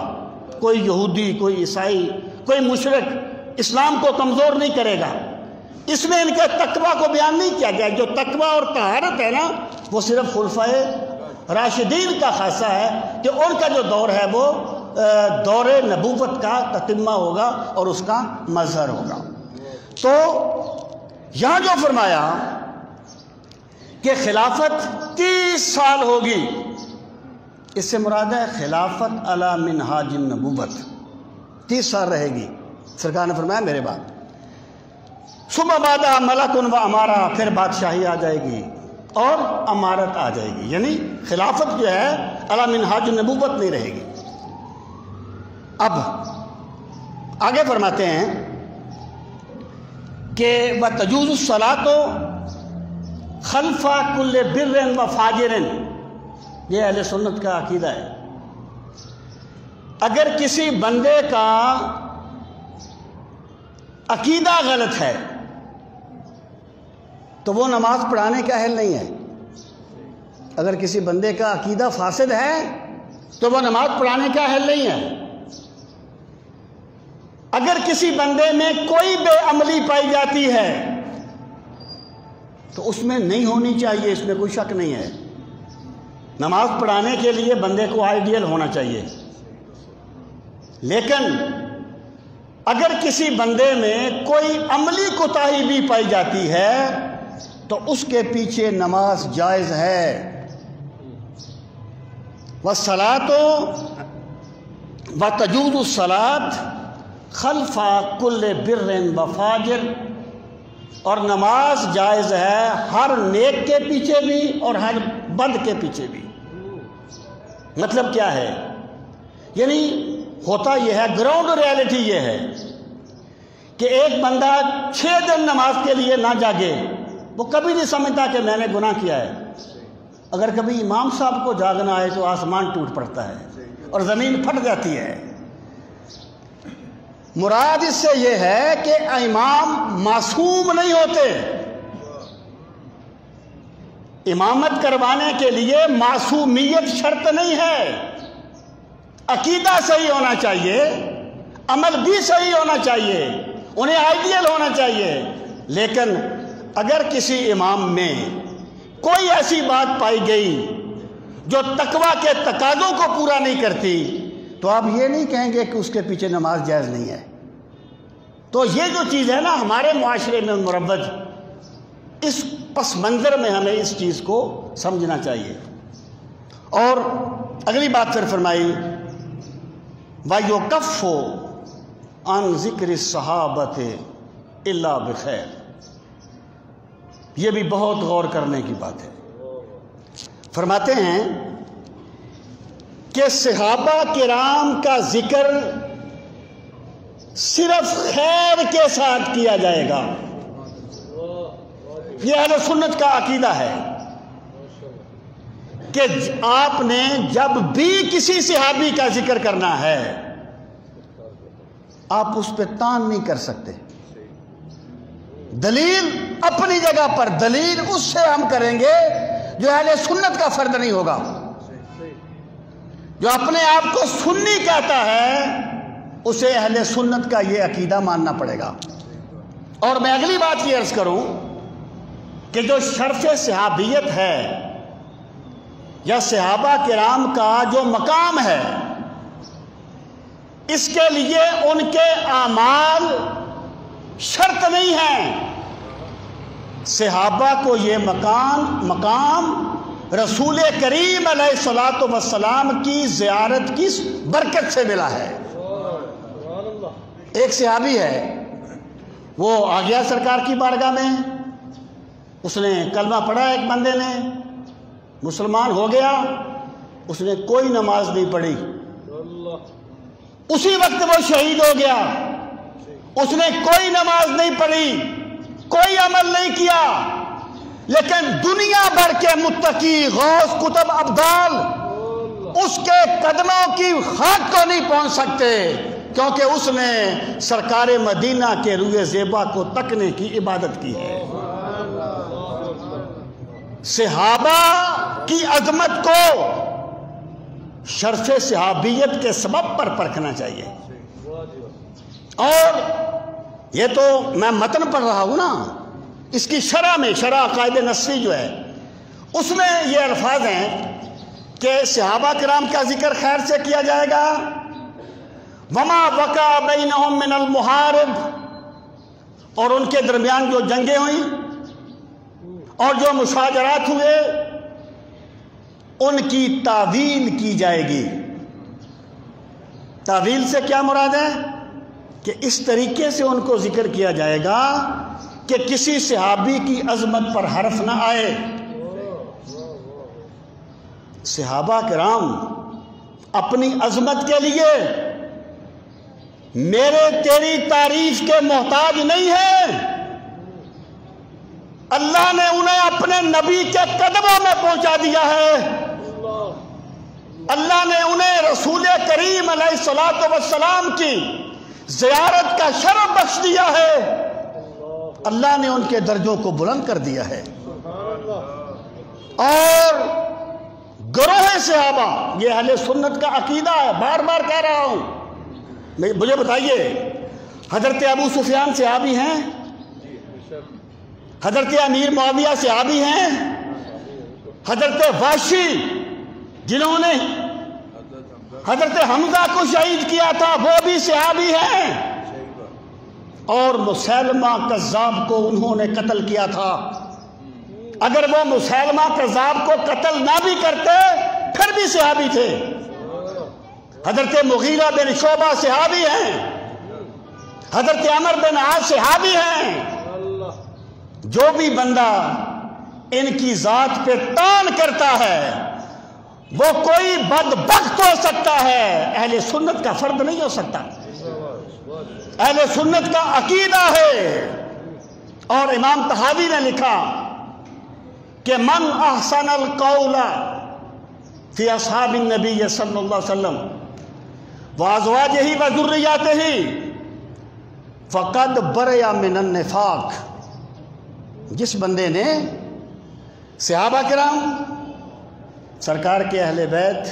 کوئی یہودی، کوئی عیسائی، کوئی مشرک اسلام کو کمزور نہیں کرے گا۔ اس میں ان کے تقویٰ کو بیان نہیں کیا گیا، جو تقویٰ اور طہارت ہے نا وہ صرف خلفائے راشدین کا خاصہ ہے کہ ان کا جو دور ہے وہ دور نبوت کا تتمہ ہوگا اور اس کا مظہر ہوگا۔ تو یہاں جو فرمایا کہ خلافت 30 سال ہوگی، اس سے مراد ہے خلافت علی منہاج النبوت، 30 سال رہے گی۔ سرکار نے فرمایا میرے بعد صبح بعد ملک و امارہ، پھر بادشاہی آ جائے گی اور امارت آ جائے گی، یعنی خلافت جو ہے علی منہاج النبوت نہیں رہے گی۔ اب آگے فرماتے ہیں کہ وَتَجُوزُ الصَّلَاةُ خَلْفَ كُلِّ بِرٍ وَفَاجِرٍ، یہ اہل سنت کا عقیدہ ہے۔ اگر کسی بندے کا عقیدہ غلط ہے تو وہ نماز پڑھانے کا اہل نہیں ہے۔ اگر کسی بندے کا عقیدہ فاسد ہے تو وہ نماز پڑھانے کا اہل نہیں ہے۔ اگر کسی بندے میں کوئی بے عملی پائی جاتی ہے تو اس میں نہیں ہونی چاہیے، اس میں کوئی شک نہیں ہے۔ نماز پڑھانے کے لیے بندے کو آئیڈیل ہونا چاہیے، لیکن اگر کسی بندے میں کوئی عملی کوتاہی بھی پائی جاتی ہے تو اس کے پیچھے نماز جائز ہے۔ وَالصَّلَاةُ وَتَجُوزُ الصَّلَاةُ خَلْفَ كُلِّ بِرٍّ وَفَاجِرٍ، اور نماز جائز ہے ہر نیک کے پیچھے بھی اور ہر بد کے پیچھے بھی۔ مطلب کیا ہے؟ یعنی ہوتا یہ ہے، گراؤنڈ ریالٹی یہ ہے کہ ایک بندہ 6 دن نماز کے لیے نہ جاگے، وہ کبھی نہیں سمجھتا کہ میں نے گناہ کیا ہے۔ اگر کبھی امام صاحب کو جاگنا آئے تو آسمان ٹوٹ پڑتا ہے اور زمین پھٹ جاتی ہے۔ مراد اس سے یہ ہے کہ امام معصوم نہیں ہوتے۔ امامت کروانے کے لیے معصومیت شرط نہیں ہے، عقیدہ صحیح ہونا چاہیے، عمل بھی صحیح ہونا چاہیے، انہیں آئیڈیل ہونا چاہیے۔ لیکن اگر کسی امام میں کوئی ایسی بات پائی گئی جو تقویٰ کے تقاضوں کو پورا نہیں کرتی تو آپ یہ نہیں کہیں گے کہ اس کے پیچھے نماز جائز نہیں ہے۔ تو یہ جو چیز ہے نا ہمارے معاشرے میں مروج، اس پس منظر میں ہمیں اس چیز کو سمجھنا چاہیے۔ اور اگلی بات پھر فرمائی وَيُكَفُّ عَنْ ذِكْرِ الصَّحَابَةِ إِلَّا بِخَيْرٍ، یہ بھی بہت غور کرنے کی بات ہے۔ فرماتے ہیں کہ صحابہ کرام کا ذکر صرف خیر کے ساتھ کیا جائے گا، یہ اہل سنت کا عقیدہ ہے کہ آپ نے جب بھی کسی صحابی کا ذکر کرنا ہے آپ اس پہ تان نہیں کر سکتے۔ دلیل اپنی جگہ پر، دلیل اس سے ہم کریں گے جو اہل سنت کا فرد نہیں ہوگا۔ جو اپنے آپ کو سنی کہتا ہے اسے اہل سنت کا یہ عقیدہ ماننا پڑے گا۔ اور میں اگلی بات یہ عرض کروں کہ جو شرف صحابیت ہے یا صحابہ کرام کا جو مقام ہے، اس کے لیے ان کے اعمال شرط نہیں ہیں۔ صحابہ کو یہ مقام رسول کریم علیہ الصلوۃ والسلام کی زیارت کی برکت سے ملا ہے۔ ایک صحابی ہے، وہ آ گیا سرکار کی بارگاہ میں، اس نے کلمہ پڑھا، ایک بندے نے مسلمان ہو گیا، اس نے کوئی نماز نہیں پڑھی، اسی وقت وہ شہید ہو گیا۔ اس نے کوئی نماز نہیں پڑھی، کوئی عمل نہیں کیا، لیکن دنیا بھر کے متقی غوث کتب ابدال اس کے قدموں کی خاک کو نہیں پہنچ سکتے، کیونکہ اس نے سرکار مدینہ کے روئے زیبا کو تکنے کی عبادت کی ہے۔ صحابہ کی عظمت کو شرف صحابیت کے سبب پر پرکھنا چاہیے۔ اور یہ تو میں متن پڑھ رہا ہوں نا، اس کی شرح میں، شرح عقائد نصفی جو ہے، اس میں یہ الفاظ ہیں کہ صحابہ کرام کا ذکر خیر سے کیا جائے گا، وما وقع بینہم من المحارب، اور ان کے درمیان جو جنگیں ہوئیں اور جو مشاجرات ہوئے ان کی تعویل کی جائے گی۔ تعویل سے کیا مراد ہے؟ کہ اس طریقے سے ان کو ذکر کیا جائے گا کہ کسی صحابی کی عظمت پر حرف نہ آئے۔ صحابہ کرام اپنی عظمت کے لیے میرے تیری تعریف کے محتاج نہیں ہیں، اللہ نے انہیں اپنے نبی کے قدموں میں پہنچا دیا ہے، اللہ نے انہیں رسول کریم علیہ الصلوۃ والسلام کی زیارت کا شرف بخش دیا ہے، اللہ نے ان کے درجوں کو بلند کر دیا ہے۔ اور گروہ صحابہ، یہ اہل سنت کا عقیدہ ہے، بار بار کہہ رہا ہوں۔ مجھے بتائیے، حضرت ابو سفیان صحابی ہیں؟ حضرت امیر معاویہ صحابی ہیں؟ حضرت واشی جنہوں نے حضرت حمزہ کو شہید کیا تھا وہ بھی صحابی ہیں، اور مسیلمہ کذاب کو انہوں نے قتل کیا تھا۔ اگر وہ مسیلمہ کذاب کو قتل نہ بھی کرتے پھر بھی صحابی تھے۔ حضرت مغیرہ بن شعبہ صحابی ہیں، حضرت عمر بن عاص صحابی ہیں۔ جو بھی بندہ ان کی ذات پہ طعن کرتا ہے وہ کوئی بدبخت ہو سکتا ہے، اہل سنت کا فرد نہیں ہو سکتا۔ اہل سنت کا عقیدہ ہے، اور امام طحاوی نے لکھا کہ من احسن القول فی اصحاب النبی صلی اللہ علیہ وسلم وازواجہ وذریاتہ فقد برئ من النفاق۔ جس بندے نے صحابہ کرام، سرکار کے اہل بیت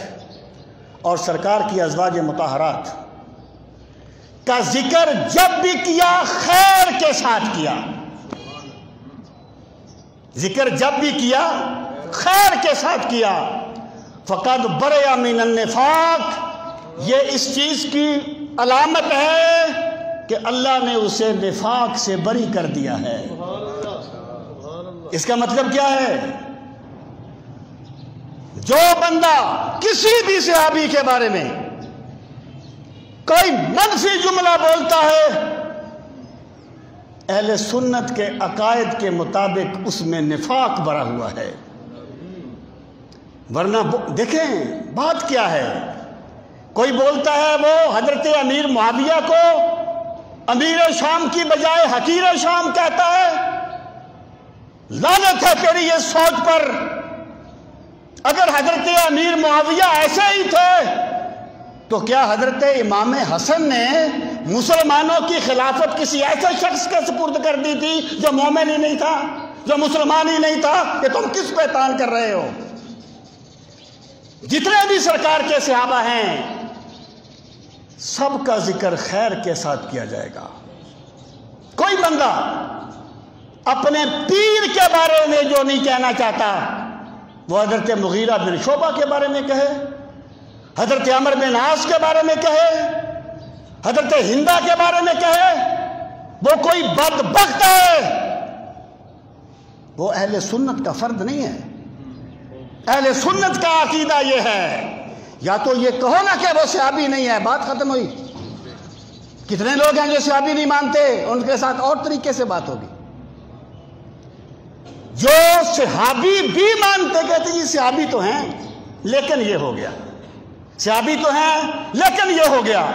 اور سرکار کی ازواج مطہرات کا ذکر جب بھی کیا خیر کے ساتھ کیا، ذکر جب بھی کیا خیر کے ساتھ کیا، فقد برئ من النفاق، یہ اس چیز کی علامت ہے کہ اللہ نے اسے نفاق سے بری کر دیا ہے۔ اس کا مطلب کیا ہے؟ جو بندہ کسی بھی صحابی کے بارے میں کوئی منفی جملہ بولتا ہے، اہل سنت کے عقائد کے مطابق اس میں نفاق بھرا ہوا ہے۔ ورنہ دیکھیں بات کیا ہے، کوئی بولتا ہے وہ حضرت امیر معاویہ کو امیر شام کی بجائے حقیر شام کہتا ہے، لعنت ہے تیری یہ سوچ پر۔ اگر حضرت امیر معاویہ ایسے ہی تھے تو کیا حضرت امام حسن نے مسلمانوں کی خلافت کسی ایسے شخص کے سپرد کر دی تھی جو مومن ہی نہیں تھا، جو مسلمان ہی نہیں تھا؟ کہ تم کس پہ طعن کر رہے ہو؟ جتنے بھی سرکار کے صحابہ ہیں سب کا ذکر خیر کے ساتھ کیا جائے گا۔ کوئی بندہ اپنے پیر کے بارے میں جو نہیں کہنا چاہتا وہ حضرت مغیرہ بن شعبہ کے بارے میں کہے، حضرت عمر بن عاص کے بارے میں کہے، حضرت ہندا کے بارے میں کہے، وہ کوئی بدبخت ہے، وہ اہل سنت کا فرد نہیں ہے۔ اہل سنت کا عقیدہ یہ ہے، یا تو یہ کہو نا کہ وہ صحابی نہیں ہے، بات ختم ہوئی۔ کتنے لوگ ہیں جو صحابی نہیں مانتے، ان کے ساتھ اور طریقے سے بات ہوگی۔ جو صحابی بھی مانتے کہتے جی صحابی تو ہیں لیکن یہ ہو گیا، صحابی تو ہیں لیکن یہ ہو گیا۔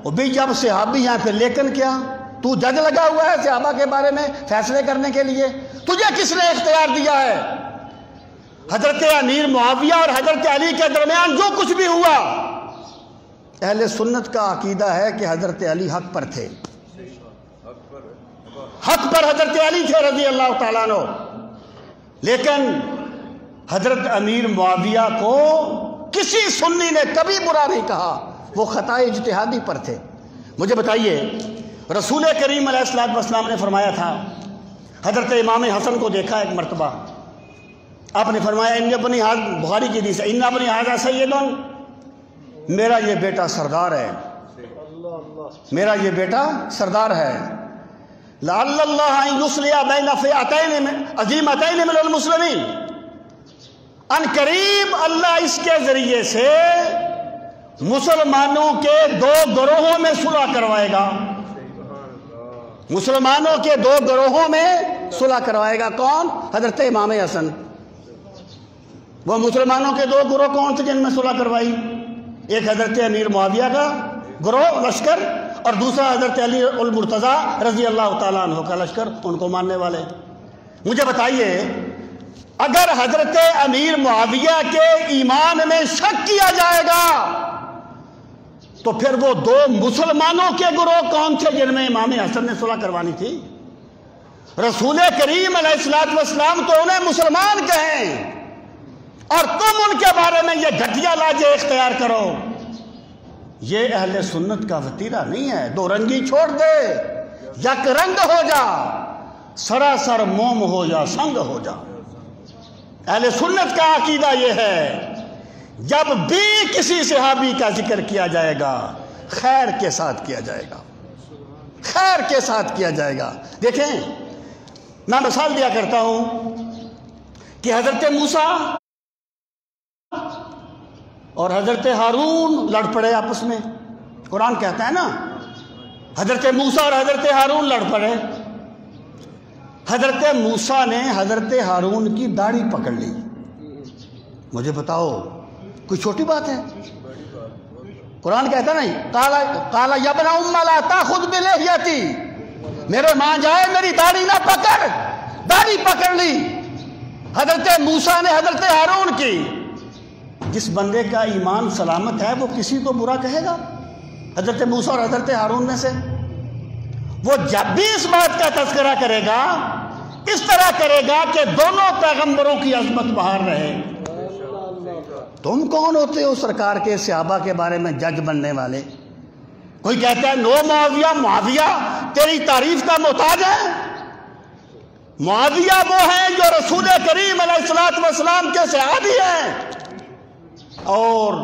وہ بھی جب صحابی ہیں پھر لیکن کیا؟ تو جج لگا ہوا ہے صحابہ کے بارے میں فیصلے کرنے کے لیے؟ تجھے کس نے اختیار دیا ہے؟ حضرت امیر معاویہ اور حضرت علی کے درمیان جو کچھ بھی ہوا، اہل سنت کا عقیدہ ہے کہ حضرت علی حق پر تھے، حق پر حضرت علی تھے رضی اللہ تعالیٰ عنہ، لیکن حضرت امیر معاویہ کو کسی سنی نے کبھی برا نہیں کہا، وہ خطا اجتہادی پر تھے۔ مجھے بتائیے، رسول کریم علیہ السلام نے فرمایا تھا، حضرت امام حسن کو دیکھا ایک مرتبہ، آپ نے فرمایا ان اپنی بخاری کی حدیث ہے، ان اپنی حاضر سیدن، میرا یہ بیٹا سردار ہے، میرا یہ بیٹا سردار ہے، لعل اللہ ان یصلح بین فئتین عظیمتین من المسلمین، ان قریب اللہ اس کے ذریعے سے مسلمانوں کے دو گروہوں میں صلح کروائے گا، مسلمانوں کے دو گروہوں میں صلح کروائے گا۔ کون؟ حضرت امام حسن۔ وہ مسلمانوں کے دو گروہ کون سے جن میں صلح کروائی؟ ایک حضرت امیر معاویہ کا گروہ لشکر، اور دوسرا حضرت علی المرتضیٰ رضی اللہ تعالیٰ عنہ کا لشکر، ان کو ماننے والے۔ مجھے بتائیے، اگر حضرت امیر معاویہ کے ایمان میں شک کیا جائے گا تو پھر وہ دو مسلمانوں کے گروہ کون تھے جن میں امام حسن نے صلح کروانی تھی؟ رسول کریم علیہ السلام تو انہیں مسلمان کہیں اور تم ان کے بارے میں یہ گھٹیا لاجے اختیار کرو، یہ اہل سنت کا وتیرہ نہیں ہے۔ دو رنگی چھوڑ دے، یک رنگ ہو جا، سراسر موم ہو جا، سنگ ہو جا۔ اہل سنت کا عقیدہ یہ ہے جب بھی کسی صحابی کا ذکر کیا جائے گا خیر کے ساتھ کیا جائے گا، خیر کے ساتھ کیا جائے گا۔ دیکھیں میں مثال دیا کرتا ہوں کہ حضرت موسیٰ اور حضرت ہارون لڑ پڑے آپس میں، قرآن کہتا ہے نا حضرت موسیٰ اور حضرت ہارون لڑ پڑے۔ حضرت موسیٰ نے حضرت ہارون کی داڑھی پکڑ لی۔ مجھے بتاؤ کوئی چھوٹی بات ہے؟ قرآن کہتا نہیں قال یا ابن ام لا تاخذ بلحیتی، میرے ماں جائے میری داڑھی نہ پکڑ، داڑھی پکڑ لی حضرت موسیٰ نے حضرت ہارون کی۔ جس بندے کا ایمان سلامت ہے وہ کسی کو برا کہے گا؟ حضرت موسیٰ اور حضرت ہارون میں سے وہ جب بھی اس بات کا تذکرہ کرے گا اس طرح کرے گا کہ دونوں پیغمبروں کی عظمت باہر رہے۔ تم کون ہوتے ہو سرکار کے صحابہ کے بارے میں جج بننے والے؟ کوئی کہتا ہے نو معاویہ، معاویہ تیری تعریف کا محتاج ہے؟ معاویہ وہ ہیں جو رسول کریم علیہ السلام کے صحابی ہیں۔ اور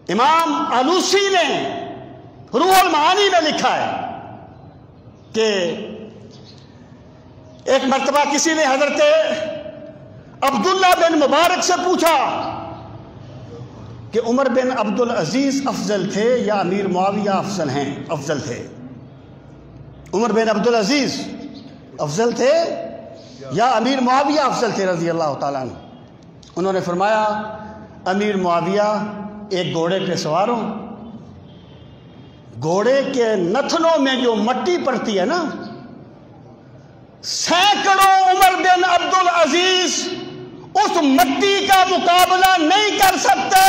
امام آلوسی نے روح المعانی میں لکھا ہے کہ ایک مرتبہ کسی نے حضرت عبداللہ بن مبارک سے پوچھا کہ عمر بن عبدالعزیز افضل تھے یا امیر معاویہ افضل تھے؟ عمر بن عبدالعزیز افضل تھے یا امیر معاویہ افضل تھے رضی اللہ تعالیٰ عنہ؟ انہوں نے فرمایا امیر معاویہ ایک گھوڑے پہ سوار ہوں، گھوڑے کے نتنوں میں جو مٹی پڑتی ہے نا، سینکڑوں عمر بن عبدالعزیز اس مٹی کا مقابلہ نہیں کر سکتے،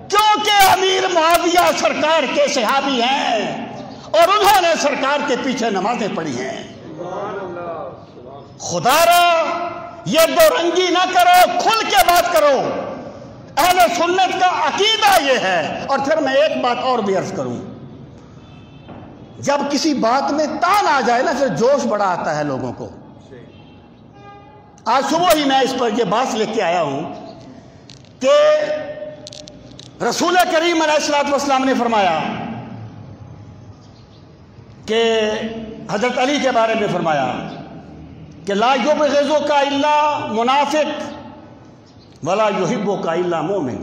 کیونکہ امیر معاویہ سرکار کے صحابی ہیں اور انہوں نے سرکار کے پیچھے نمازیں پڑھی ہیں۔ خدا را یہ دو رنگی نہ کرو، کھل کے بات کرو۔ اہل سنت کا عقیدہ یہ ہے۔ اور پھر میں ایک بات اور بھی عرض کروں، جب کسی بات میں تان آ جائے نا پھر جوش بڑا آتا ہے لوگوں کو۔ آج صبح ہی میں اس پر یہ بات لکھ کے آیا ہوں کہ رسول کریم علیہ السلام نے فرمایا کہ حضرت علی کے بارے میں فرمایا کہ لا یبغضک الا منافق ولا یحبک الا مومن،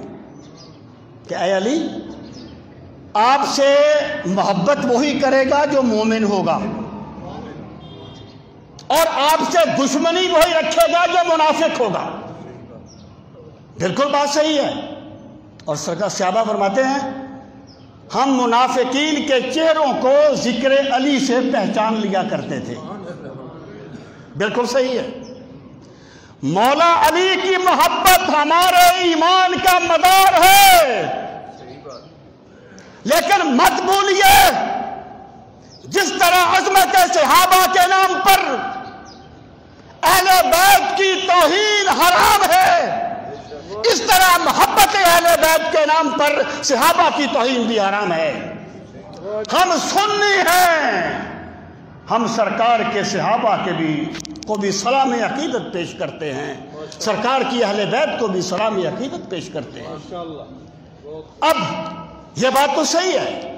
کہ اے علی آپ سے محبت وہی کرے گا جو مومن ہوگا، اور آپ سے دشمنی وہی رکھے گا جو منافق ہوگا۔ بالکل بات صحیح ہے۔ اور سرکار صحابہ فرماتے ہیں ہم منافقین کے چہروں کو ذکر علی سے پہچان لیا کرتے تھے۔ بالکل صحیح ہے۔ مولا علی کی محبت ہمارے ایمان کا مدار ہے، لیکن مت بھولیے جس طرح عظمت صحابہ کے نام پر اہل بیت کی توہین حرام ہے، اس طرح محبت اہل بیت کے نام پر صحابہ کی توہین بھی حرام ہے۔ ہم سنی ہیں، ہم سرکار کے صحابہ کو بھی سلام عقیدت پیش کرتے ہیں، سرکار کی اہل بیت کو بھی سلام عقیدت پیش کرتے ہیں۔ اب یہ بات تو صحیح ہے۔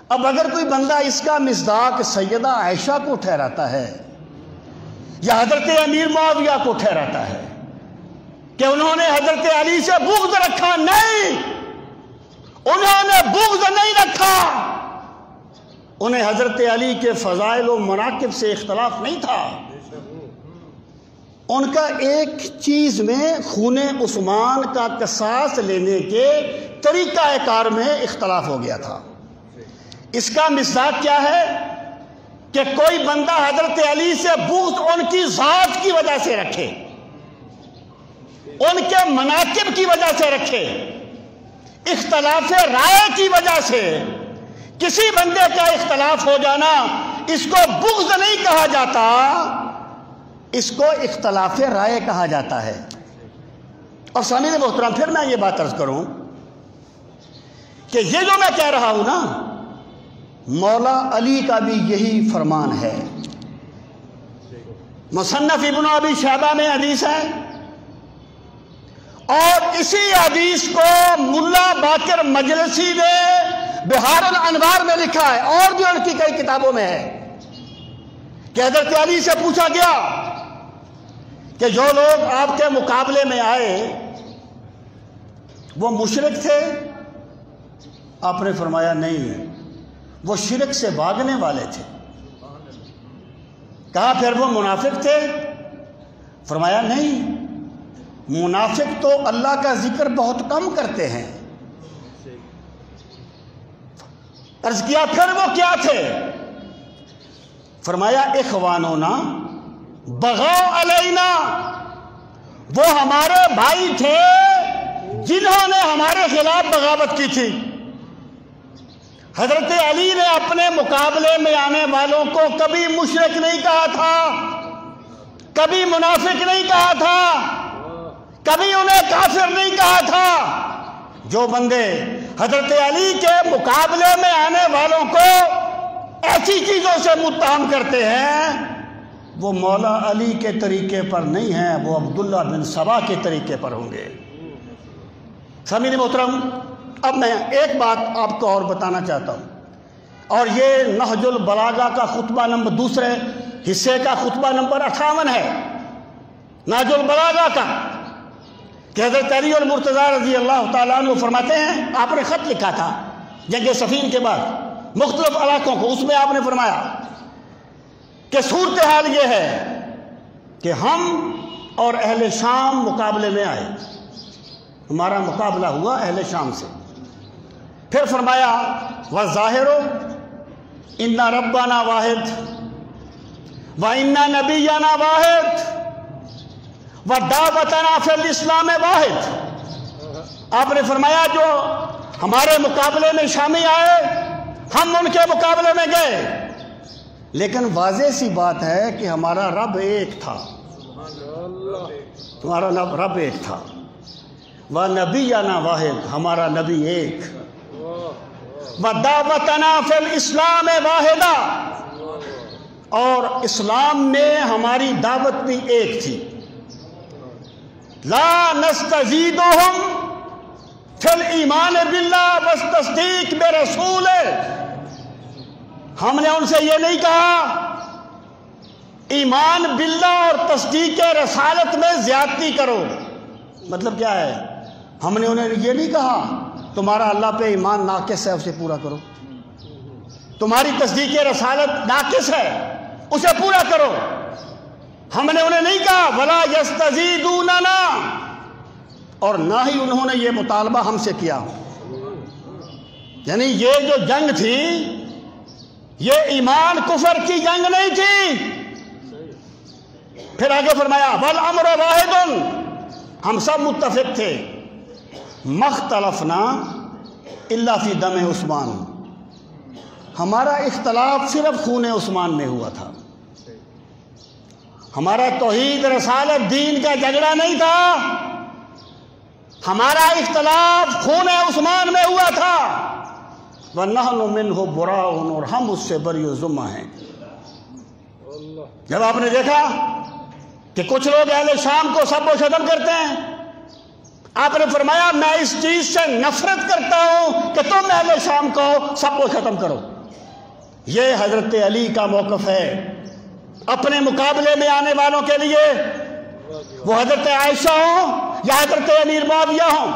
اب اگر کوئی بندہ اس کا مصداق سیدہ عائشہ کو ٹھہراتا ہے یا حضرت امیر معاویہ کو ٹھہراتا ہے کہ انہوں نے حضرت علی سے بغض رکھا، نہیں، انہوں نے بغض نہیں رکھا، انہیں حضرت علی کے فضائل و مناقب سے اختلاف نہیں تھا، ان کا ایک چیز میں خون عثمان کا قصاص لینے کے طریقہ کار میں اختلاف ہو گیا تھا۔ اس کا مصداق کیا ہے کہ کوئی بندہ حضرت علی سے بغض ان کی ذات کی وجہ سے رکھے، ان کے مناقب کی وجہ سے رکھے، اختلاف رائے کی وجہ سے کسی بندے کا اختلاف ہو جانا، اس کو بغض نہیں کہا جاتا، اس کو اختلاف رائے کہا جاتا ہے۔ اور سامعین محترم پھر میں یہ بات عرض کروں کہ یہ جو میں کہہ رہا ہوں نا، مولا علی کا بھی یہی فرمان ہے۔ مصنف ابن ابی شیبہ میں حدیث ہے، اور اسی حدیث کو ملا باقر مجلسی نے بہار الانوار میں لکھا ہے، اور بھی ان کی کئی کتابوں میں ہے، کہ حضرت علی سے پوچھا گیا کہ جو لوگ آپ کے مقابلے میں آئے وہ مشرک تھے؟ آپ نے فرمایا نہیں، وہ شرک سے بھاگنے والے تھے۔ کہا پھر وہ منافق تھے؟ فرمایا نہیں، منافق تو اللہ کا ذکر بہت کم کرتے ہیں۔ عرض کیا پھر وہ کیا تھے؟ فرمایا اخوانونا بغاؤ علینا، وہ ہمارے بھائی تھے جنہوں نے ہمارے خلاف بغاوت کی تھی۔ حضرت علی نے اپنے مقابلے میں آنے والوں کو کبھی مشرک نہیں کہا تھا، کبھی منافق نہیں کہا تھا، کبھی انہیں کافر نہیں کہا تھا۔ جو بندے حضرت علی کے مقابلے میں آنے والوں کو ایسی چیزوں سے متہم کرتے ہیں وہ مولا علی کے طریقے پر نہیں ہیں، وہ عبداللہ بن سبا کے طریقے پر ہوں گے۔ سامعین محترم، اب میں ایک بات آپ کو اور بتانا چاہتا ہوں، اور یہ نہج البلاغہ کا خطبہ نمبر دوسرے حصے کا خطبہ نمبر 58 ہے، نہج البلاغہ کا، کہ حضرت علی المرتضیٰ رضی اللہ تعالیٰ عنہ فرماتے ہیں، آپ نے خط لکھا تھا جنگ صفین کے بعد مختلف علاقوں کو، اس میں آپ نے فرمایا کہ صورتحال یہ ہے کہ ہم اور اہل شام مقابلے میں آئے، ہمارا مقابلہ ہوا اہل شام سے۔ پھر فرمایا وَالظَّاهِرُ إِنَّ رَبَّنَا وَاحِدٌ وَإِنَّ نَبِيَّنَا وَاحِدٌ وَدَعْوَتَنَا فِي الْإِسْلَامِ وَاحِدٌ۔ آپ نے فرمایا جو ہمارے مقابلے میں شامی آئے ہم ان کے مقابلے میں گئے، لیکن واضح سی بات ہے کہ ہمارا رب ایک تھا، ہمارا رب ایک تھا۔ وَنَبِيَّنَا وَاحِدٌ، ہمارا نبی ایک۔ وَدَعْوَتَنَا فِي الْإِسْلَامِ وَاحِدٌ، اور اسلام میں ہماری دعوت بھی ایک تھی۔ لا نستزیدہم فی الایمان باللہ والتصدیق برسولہ، ہم نے ان سے یہ نہیں کہا ایمان باللہ اور تصدیق رسالت میں زیادتی کرو۔ مطلب کیا ہے؟ ہم نے انہیں یہ نہیں کہا تمہارا اللہ پہ ایمان ناقص ہے اسے پورا کرو، تمہاری تصدیق رسالت ناقص ہے اسے پورا کرو۔ ہم نے انہیں نہیں کہا وَلَا يَسْتَزِيدُونَنَا، اور نہ ہی انہوں نے یہ مطالبہ ہم سے کیا۔ یعنی یہ جو جنگ تھی یہ ایمان کفر کی جنگ نہیں تھی۔ پھر آگے فرمایا وَالْأَمْرُ وَاحِدٌ، ہم سب متفق تھے، مَخْتَلَفْنَا إِلَّا فِي دَمِ عثمان، ہمارا اختلاف صرف خون عثمان میں ہوا تھا۔ ہمارا توحید رسالت دین کا جھگڑا نہیں تھا، ہمارا اختلاف خون عثمان میں ہوا تھا۔ وَنَحْنُ مِنْهُ بُرَاءٌ، اور ہم اس سے بری و ذمہ ہیں۔ جب آپ نے دیکھا کہ کچھ لوگ اہل شام کو سب و شتم کرتے ہیں، آپ نے فرمایا میں اس چیز سے نفرت کرتا ہوں کہ تم اہل شام کو سب و شتم کرو۔ یہ حضرت علی کا موقف ہے اپنے مقابلے میں آنے والوں کے لیے، وہ حضرت عائشہ ہوں یا حضرت امیر معاویہ ہوں۔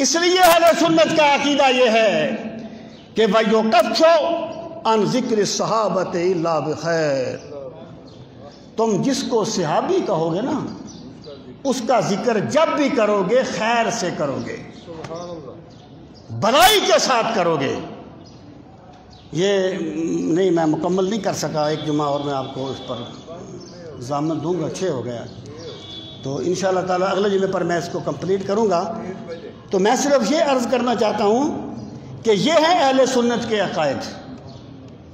اس لیے اہل سنت کا عقیدہ یہ ہے کہ وَيُكَفُّ عَنْ ذِكْرِ الصَّحَابَةِ إِلَّا بِخَيْرٍ، تم جس کو صحابی کہو گے نا اس کا ذکر جب بھی کرو گے خیر سے کرو گے، بھلائی کے ساتھ کرو گے۔ یہ نہیں میں مکمل نہیں کر سکا، ایک جمعہ اور میں آپ کو اس پر ضامن دوں گا، 6 ہو گیا، تو انشاءاللہ تعالی اگلے جمعے پر میں اس کو کمپلیٹ کروں گا۔ تو میں صرف یہ عرض کرنا چاہتا ہوں کہ یہ ہیں اہل سنت کے عقائد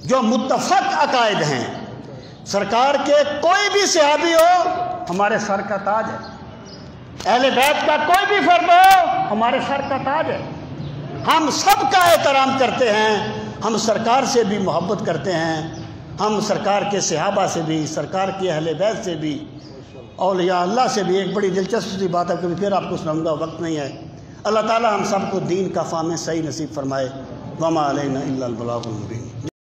جو متفق عقائد ہیں۔ سرکار کے کوئی بھی صحابی ہو ہمارے سر کا تاج ہے، اہل بیت کا کوئی بھی فرد ہو ہمارے سر کا تاج ہے، ہم سب کا احترام کرتے ہیں، ہم سرکار سے بھی محبت کرتے ہیں، ہم سرکار کے صحابہ سے بھی، سرکار کے اہل بیت سے بھی، اولیاء اللہ سے بھی ایک بڑی دلچسپ سی بات ہے، کبھی پھر آپ کو سناؤں گا، وقت نہیں ہے۔ اللہ تعالی ہم سب کو دین کا فہم صحیح نصیب فرمائے۔ وما علینا الا البلاغ المبین۔